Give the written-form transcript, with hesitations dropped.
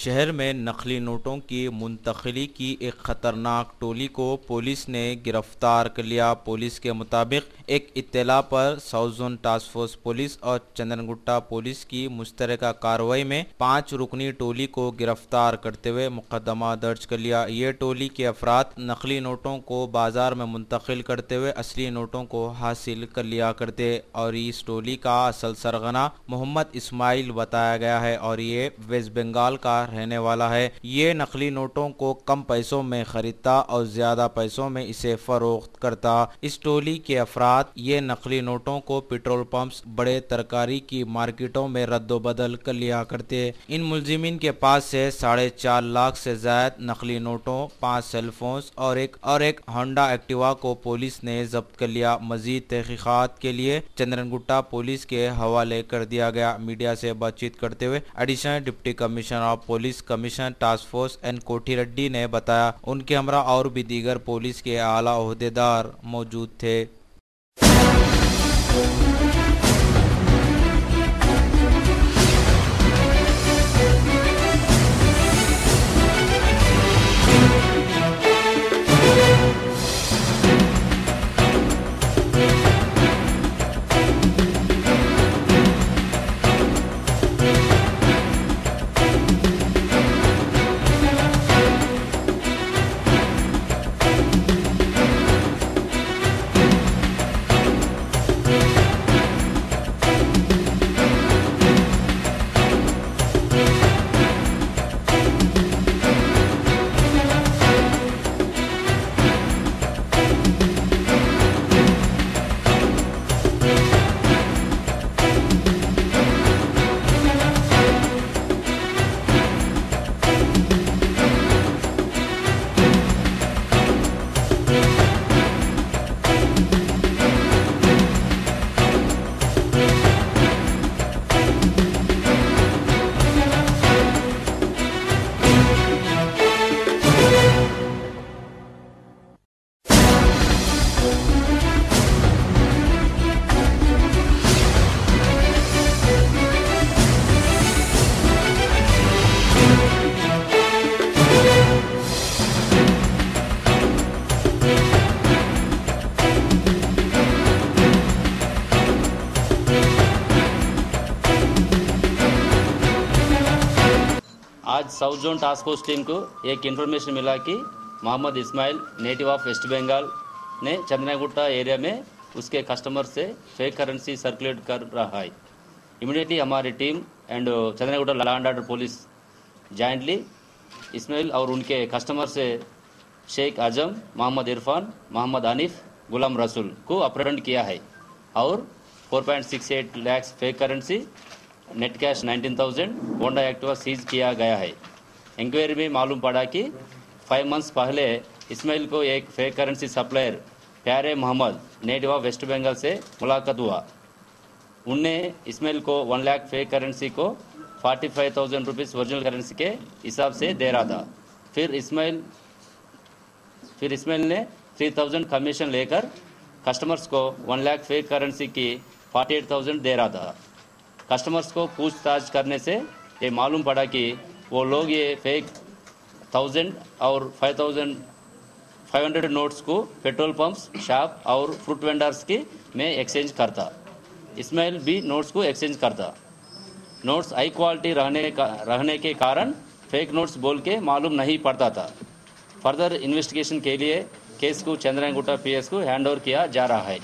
शहर में नकली नोटों की मुंतकिली की एक खतरनाक टोली को पुलिस ने गिरफ्तार कर लिया। पुलिस के मुताबिक एक इत्तला पर south zone task force police और चंदनगुट्टा पुलिस की मुश्तरका कार्रवाई में 5 रुकनी टोली को गिरफ्तार करते हुए मुकदमा दर्ज कर लिया। ये टोली के अफराद नकली नोटों को बाजार में मुंतकिल करते हुए असली नोटों को हासिल कर लिया करते और इस टोली का असल सरगना मोहम्मद इस्माइल बताया गया है और ये वेस्ट बंगाल का रहने वाला है। ये नकली नोटों को कम पैसों में खरीदता और ज्यादा पैसों में इसे फरोख्त करता। इस टोली के अफराद ये नकली नोटों को पेट्रोल पंप्स, बड़े तरकारी की मार्केटों में रद्दोबदल कर लिया करते। इन मुलजिमीन के पास से 4.5 लाख से ज्यादा नकली नोटों, 5 सेलफोन्स और एक होंडा एक्टिवा को पुलिस ने जब्त कर लिया। मजीद तहकीकात के लिए चंद्रनगुट्टा पुलिस के हवाले कर दिया गया। मीडिया से बातचीत करते हुए additional deputy commissioner of police commissioner task force N Kothi Reddy ने बताया उनके हमरा और भी दीगर पुलिस के आला ओहदेदार मौजूद थे। आज south zone task force team को एक इन्फॉर्मेशन मिला कि मोहम्मद इस्माइल नेटिव ऑफ वेस्ट बंगाल ने चंदनगुट्टा एरिया में उसके कस्टमर से फेक करेंसी सर्कुलेट कर रहा है। इमीडिएटली हमारी team and Chandangutta law and order police jointly Ismail और उनके कस्टमर से शेख आजम, मोहम्मद इरफान, मोहम्मद आनिफ, गुलाम रसूल को अपहरण किया है और 4.68 lakh fake currency, net cash 19,000 Honda Activa seize किया गया है। इंक्वायरी में मालूम पड़ा कि 5 मंथ्स पहले इस्माइल को एक fake currency supplier Pyare Mohammad native of West Bengal से मुलाकात हुआ। उनने इस्माइल को 1 लाख फेक करेंसी को 45,000 रुपीज़ ओरिजिनल करेंसी के हिसाब से दे रहा था। फिर इस्माइल ने 3,000 कमीशन लेकर कस्टमर्स को 1 लाख फेक करेंसी की 48,000 दे रहा था। कस्टमर्स को पूछताछ करने से ये मालूम पड़ा कि वो लोग ये फेक 1000 और 5,500 नोट्स को पेट्रोल पंप्स, शॉप और फ्रूट वेंडर्स के में एक्सचेंज करता। इस्माइल भी नोट्स को एक्सचेंज करता। नोट्स हाई क्वालिटी रहने के कारण फेक नोट्स बोल के मालूम नहीं पड़ता था। फर्दर इन्वेस्टिगेशन के लिए केस को चंद्रनगुट्टा पीएस को हैंड ओवर किया जा रहा है।